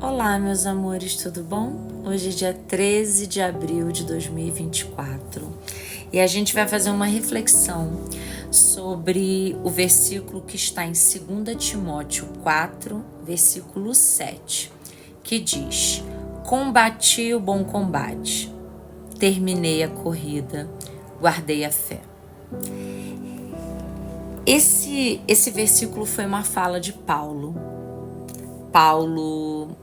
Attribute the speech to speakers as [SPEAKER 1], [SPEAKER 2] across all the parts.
[SPEAKER 1] Olá, meus amores, tudo bom? Hoje é dia 13 de abril de 2024 e a gente vai fazer uma reflexão sobre o versículo que está em 2 Timóteo 4, versículo 7, que diz: Combati o bom combate, terminei a corrida, guardei a fé. Esse versículo foi uma fala de Paulo. Paulo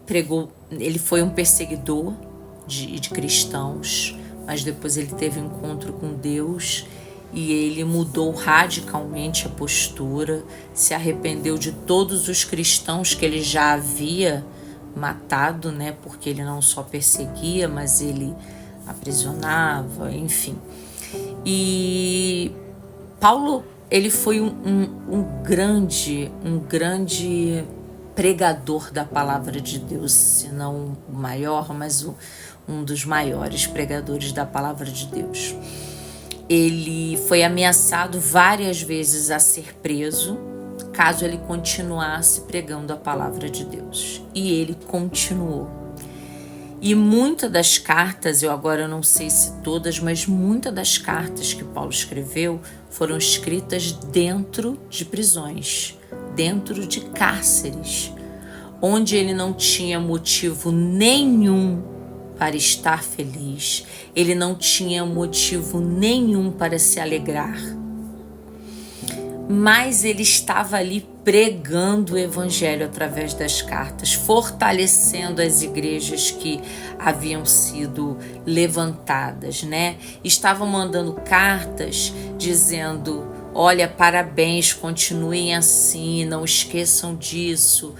[SPEAKER 1] pregou, ele foi um perseguidor de cristãos, mas depois ele teve um encontro com Deus e ele mudou radicalmente a postura, se arrependeu de todos os cristãos que ele já havia matado, né? Porque ele não só perseguia, mas ele aprisionava, enfim. E Paulo, ele foi um grande pregador da palavra de Deus, se não o maior, mas um dos maiores pregadores da palavra de Deus. Ele foi ameaçado várias vezes a ser preso, caso ele continuasse pregando a palavra de Deus. E ele continuou. E muitas das cartas, eu agora não sei se todas, mas muitas das cartas que Paulo escreveu foram escritas dentro de prisões, dentro de cárceres, onde ele não tinha motivo nenhum para estar feliz, ele não tinha motivo nenhum para se alegrar, mas ele estava ali pregando o evangelho através das cartas, fortalecendo as igrejas que haviam sido levantadas, né? Estavam mandando cartas dizendo: olha, parabéns, continuem assim, não esqueçam disso.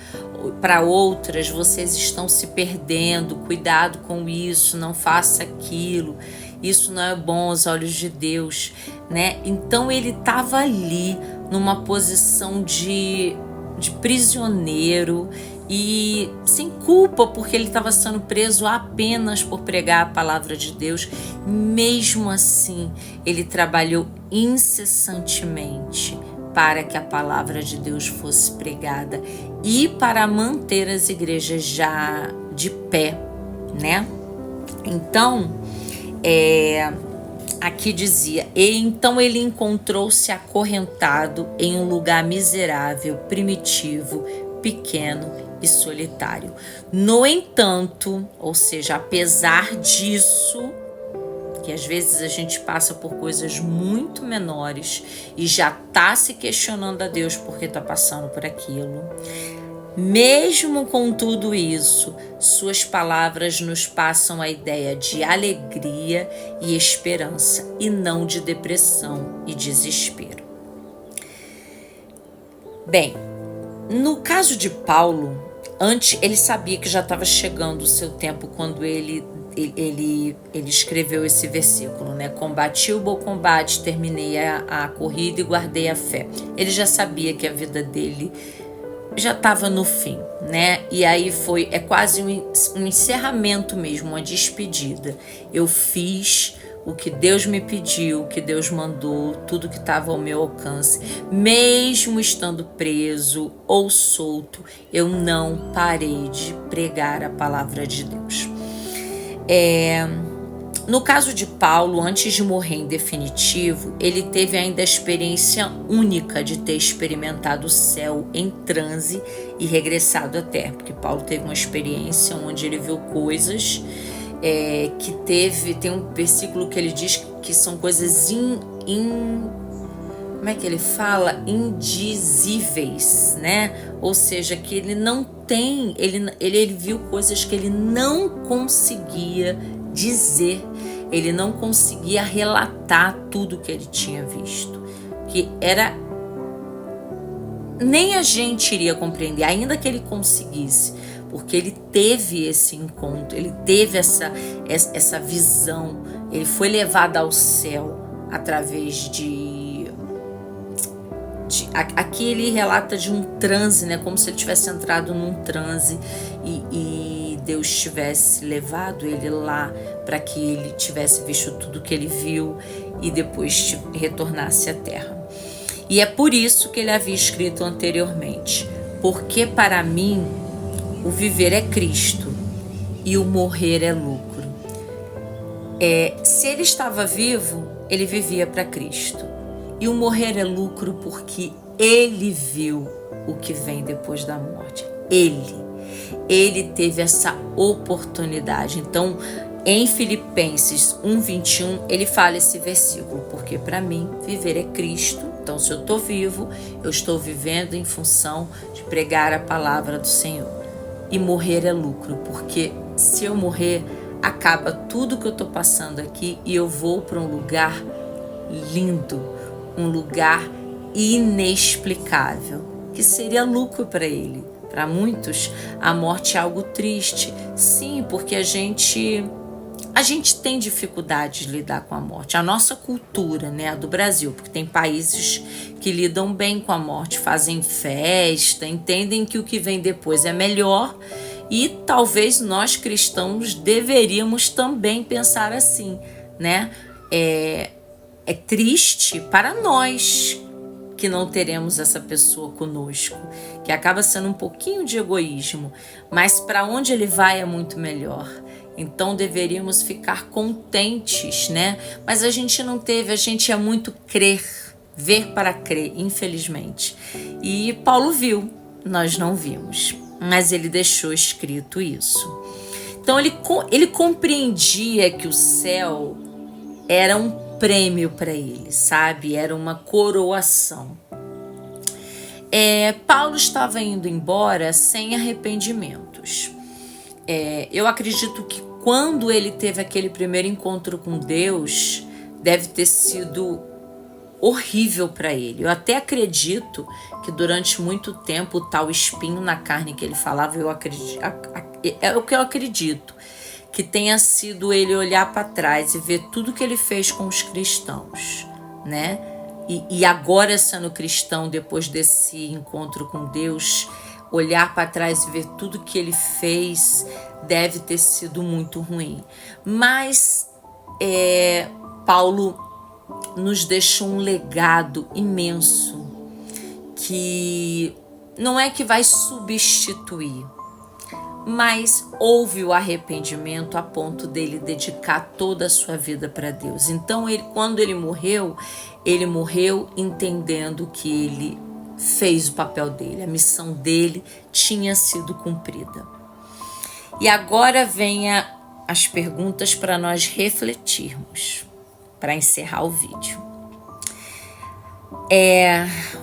[SPEAKER 1] Para outras, vocês estão se perdendo, cuidado com isso, não faça aquilo, isso não é bom aos olhos de Deus, né? Então ele estava ali numa posição de prisioneiro e sem culpa, porque ele estava sendo preso apenas por pregar a palavra de Deus. Mesmo assim, ele trabalhou incessantemente para que a palavra de Deus fosse pregada e para manter as igrejas já de pé, né? Então, aqui dizia: e então ele encontrou-se acorrentado em um lugar miserável, primitivo, pequeno e solitário. No entanto, ou seja, apesar disso, que às vezes a gente passa por coisas muito menores e já está se questionando a Deus porque está passando por aquilo. Mesmo com tudo isso, suas palavras nos passam a ideia de alegria e esperança, e não de depressão e desespero. Bem, no caso de Paulo, antes ele sabia que já estava chegando o seu tempo quando ele escreveu esse versículo, né? Combati o bom combate, terminei a corrida e guardei a fé. Ele já sabia que a vida dele já estava no fim, né? E aí é quase um encerramento mesmo, uma despedida. Eu fiz o que Deus me pediu, o que Deus mandou, tudo que estava ao meu alcance. Mesmo estando preso ou solto, eu não parei de pregar a palavra de Deus. No caso de Paulo, antes de morrer em definitivo, ele teve ainda a experiência única de ter experimentado o céu em transe e regressado à terra, porque Paulo teve uma experiência onde ele viu coisas tem um versículo que ele diz que são coisas como é que ele fala? Indizíveis, né? Ou seja, que ele não tem, ele viu coisas que ele não conseguia dizer, ele não conseguia relatar tudo que ele tinha visto, que era, nem a gente iria compreender, ainda que ele conseguisse, porque ele teve esse encontro, ele teve essa visão, ele foi levado ao céu através aqui ele relata de um transe, né? Como se ele tivesse entrado num transe e Deus tivesse levado ele lá para que ele tivesse visto tudo que ele viu e depois retornasse à terra. E é por isso que ele havia escrito anteriormente: porque para mim o viver é Cristo e o morrer é lucro. Se ele estava vivo, ele vivia para Cristo. E o morrer é lucro porque ele viu o que vem depois da morte. Ele teve essa oportunidade. Então, em Filipenses 1:21, ele fala esse versículo: porque para mim viver é Cristo. Então, se eu estou vivo, eu estou vivendo em função de pregar a palavra do Senhor. E morrer é lucro, porque se eu morrer, acaba tudo que eu estou passando aqui e eu vou para um lugar lindo, um lugar inexplicável, que seria lucro para ele. Para muitos, a morte é algo triste. Sim, porque a gente tem dificuldade de lidar com a morte. A nossa cultura, né, a do Brasil, porque tem países que lidam bem com a morte, fazem festa, entendem que o que vem depois é melhor. E talvez nós cristãos deveríamos também pensar assim, né? É triste para nós que não teremos essa pessoa conosco, que acaba sendo um pouquinho de egoísmo, mas para onde ele vai é muito melhor. Então deveríamos ficar contentes, né? Mas a gente não teve, a gente é muito ver para crer, infelizmente. E Paulo viu, nós não vimos, mas ele deixou escrito isso. Então ele compreendia que o céu era um prêmio para ele, sabe? Era uma coroação. Paulo estava indo embora sem arrependimentos. Eu acredito que quando ele teve aquele primeiro encontro com Deus, deve ter sido horrível para ele. Eu até acredito que durante muito tempo o tal espinho na carne que ele falava, é o que eu acredito, que tenha sido ele olhar para trás e ver tudo que ele fez com os cristãos, né? E agora, sendo cristão, depois desse encontro com Deus, olhar para trás e ver tudo que ele fez deve ter sido muito ruim. Mas Paulo nos deixou um legado imenso que não é que vai substituir, mas houve o arrependimento a ponto dele dedicar toda a sua vida para Deus. Então, quando ele morreu entendendo que ele fez o papel dele, a missão dele tinha sido cumprida. E agora vem as perguntas para nós refletirmos, para encerrar o vídeo.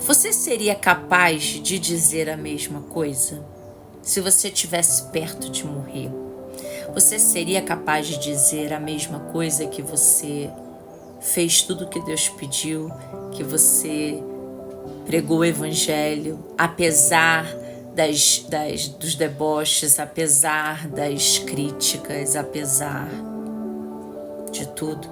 [SPEAKER 1] Você seria capaz de dizer a mesma coisa? Se você estivesse perto de morrer, você seria capaz de dizer a mesma coisa, que você fez tudo o que Deus pediu, que você pregou o evangelho, apesar dos deboches, apesar das críticas, apesar de tudo?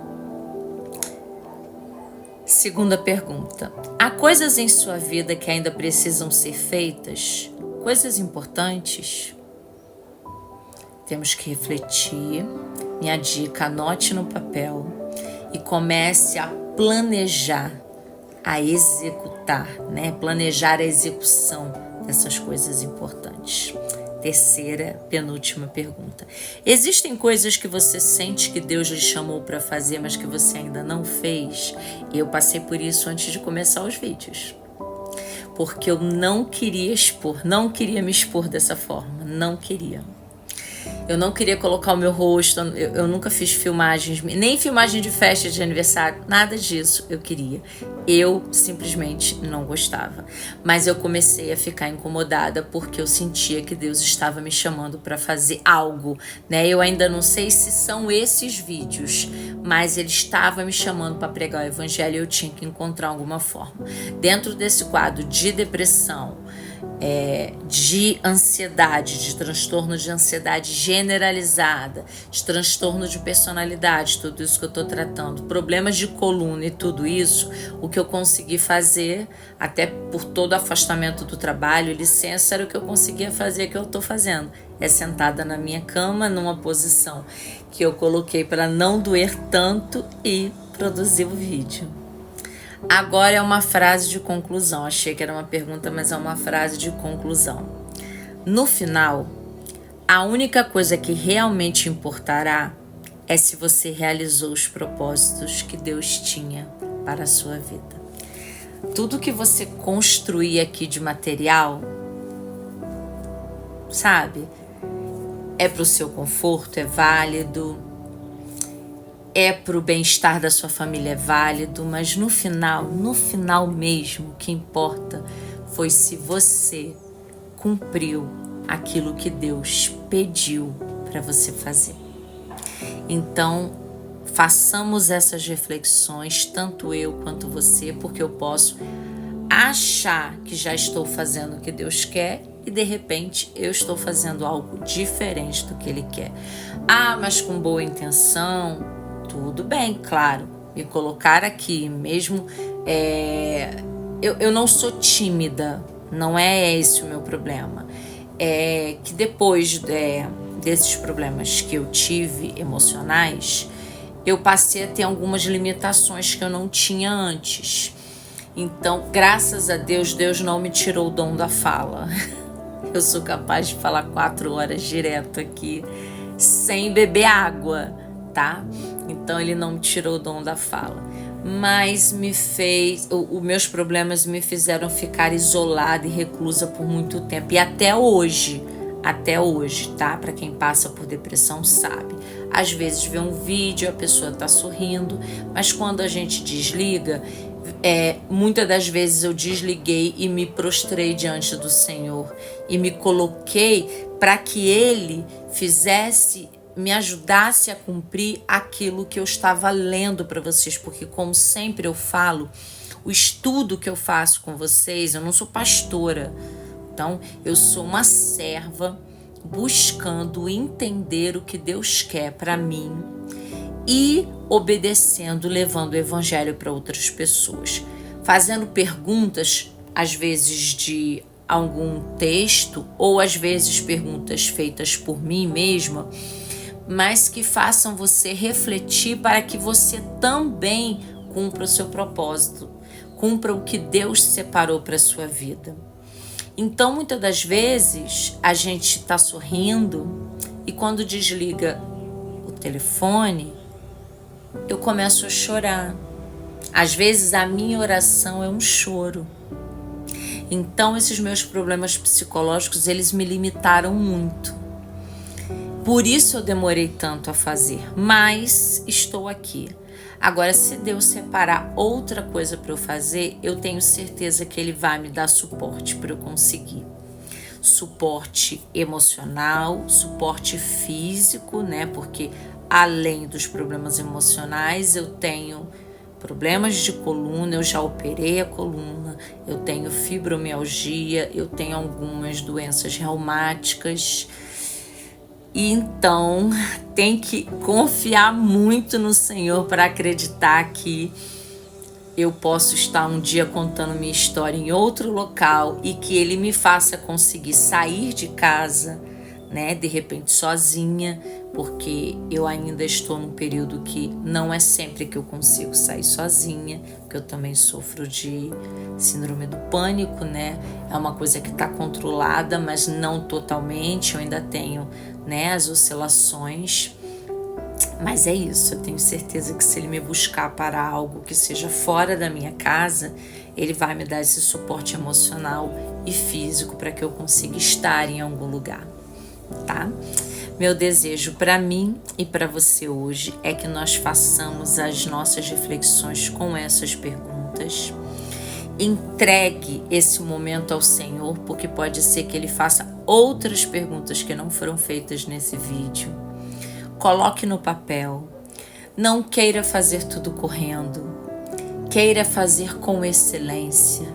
[SPEAKER 1] Segunda pergunta: há coisas em sua vida que ainda precisam ser feitas? Coisas importantes? Temos que refletir. Minha dica: anote no papel e comece a planejar, a executar, né? Planejar a execução dessas coisas importantes. Terceira, penúltima pergunta: existem coisas que você sente que Deus lhe chamou para fazer, mas que você ainda não fez? Eu passei por isso antes de começar os vídeos, porque eu não queria me expor dessa forma, não queria. Eu não queria colocar o meu rosto, eu nunca fiz filmagens, nem filmagem de festa de aniversário, nada disso eu queria. Eu simplesmente não gostava. Mas eu comecei a ficar incomodada porque eu sentia que Deus estava me chamando para fazer algo, né? Eu ainda não sei se são esses vídeos, mas Ele estava me chamando para pregar o evangelho e eu tinha que encontrar alguma forma. Dentro desse quadro de depressão, de ansiedade, de transtorno de ansiedade generalizada, de transtorno de personalidade, tudo isso que eu estou tratando, problemas de coluna e tudo isso, o que eu consegui fazer, até por todo o afastamento do trabalho, licença, era o que eu conseguia fazer, que eu estou fazendo, sentada na minha cama, numa posição que eu coloquei para não doer tanto e produzir o vídeo. Agora é uma frase de conclusão. Achei que era uma pergunta, mas é uma frase de conclusão. No final, A única coisa que realmente importará é se você realizou os propósitos que Deus tinha para a sua vida. Tudo que você construir aqui de material, sabe, é para o seu conforto, é válido, é para o bem-estar da sua família, é válido, mas no final mesmo, o que importa foi se você cumpriu aquilo que Deus pediu para você fazer. Então, façamos essas reflexões, tanto eu quanto você, porque eu posso achar que já estou fazendo o que Deus quer e de repente eu estou fazendo algo diferente do que Ele quer. Mas com boa intenção, tudo bem, claro. Me colocar aqui mesmo, eu não sou tímida, não é esse o meu problema. É que depois desses problemas que eu tive emocionais, eu passei a ter algumas limitações que eu não tinha antes. Então, graças a Deus, Deus não me tirou o dom da fala. Eu sou capaz de falar 4 horas direto aqui, sem beber água, tá? Então, Ele não me tirou o dom da fala. Mas os meus problemas me fizeram ficar isolada e reclusa por muito tempo. E até hoje, tá? Para quem passa por depressão sabe. Às vezes vê um vídeo, a pessoa tá sorrindo, mas quando a gente desliga, muitas das vezes eu desliguei e me prostrei diante do Senhor e me coloquei para que Ele me ajudasse a cumprir aquilo que eu estava lendo para vocês, porque como sempre eu falo, o estudo que eu faço com vocês, eu não sou pastora, então eu sou uma serva buscando entender o que Deus quer para mim e obedecendo, levando o evangelho para outras pessoas, fazendo perguntas, às vezes de algum texto ou às vezes perguntas feitas por mim mesma, mas que façam você refletir para que você também cumpra o seu propósito, cumpra o que Deus separou para a sua vida. Então, muitas das vezes, a gente está sorrindo e quando desliga o telefone, eu começo a chorar. Às vezes, a minha oração é um choro. Então, esses meus problemas psicológicos, eles me limitaram muito. Por isso eu demorei tanto a fazer, mas estou aqui. Agora, se Deus separar outra coisa para eu fazer, eu tenho certeza que Ele vai me dar suporte para eu conseguir. Suporte emocional, suporte físico, né? Porque além dos problemas emocionais, eu tenho problemas de coluna, eu já operei a coluna, eu tenho fibromialgia, eu tenho algumas doenças reumáticas. E então tem que confiar muito no Senhor para acreditar que eu posso estar um dia contando minha história em outro local e que Ele me faça conseguir sair de casa, né, de repente sozinha, porque eu ainda estou num período que não é sempre que eu consigo sair sozinha, porque eu também sofro de síndrome do pânico, né? É uma coisa que está controlada, mas não totalmente, eu ainda tenho, né, as oscilações. Mas é isso, eu tenho certeza que se Ele me buscar para algo que seja fora da minha casa, Ele vai me dar esse suporte emocional e físico para que eu consiga estar em algum lugar, tá? Meu desejo para mim e para você hoje é que nós façamos as nossas reflexões com essas perguntas. Entregue esse momento ao Senhor, porque pode ser que Ele faça outras perguntas que não foram feitas nesse vídeo. Coloque no papel. Não queira fazer tudo correndo. Queira fazer com excelência.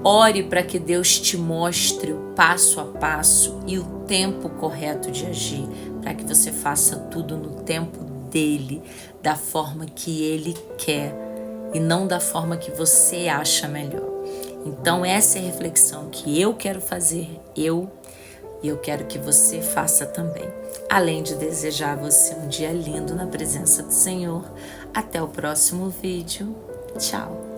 [SPEAKER 1] Ore para que Deus te mostre o passo a passo e o tempo correto de agir, para que você faça tudo no tempo dele, da forma que Ele quer e não da forma que você acha melhor. Então essa é a reflexão que eu quero fazer, e eu quero que você faça também. Além de desejar a você um dia lindo na presença do Senhor. Até o próximo vídeo. Tchau!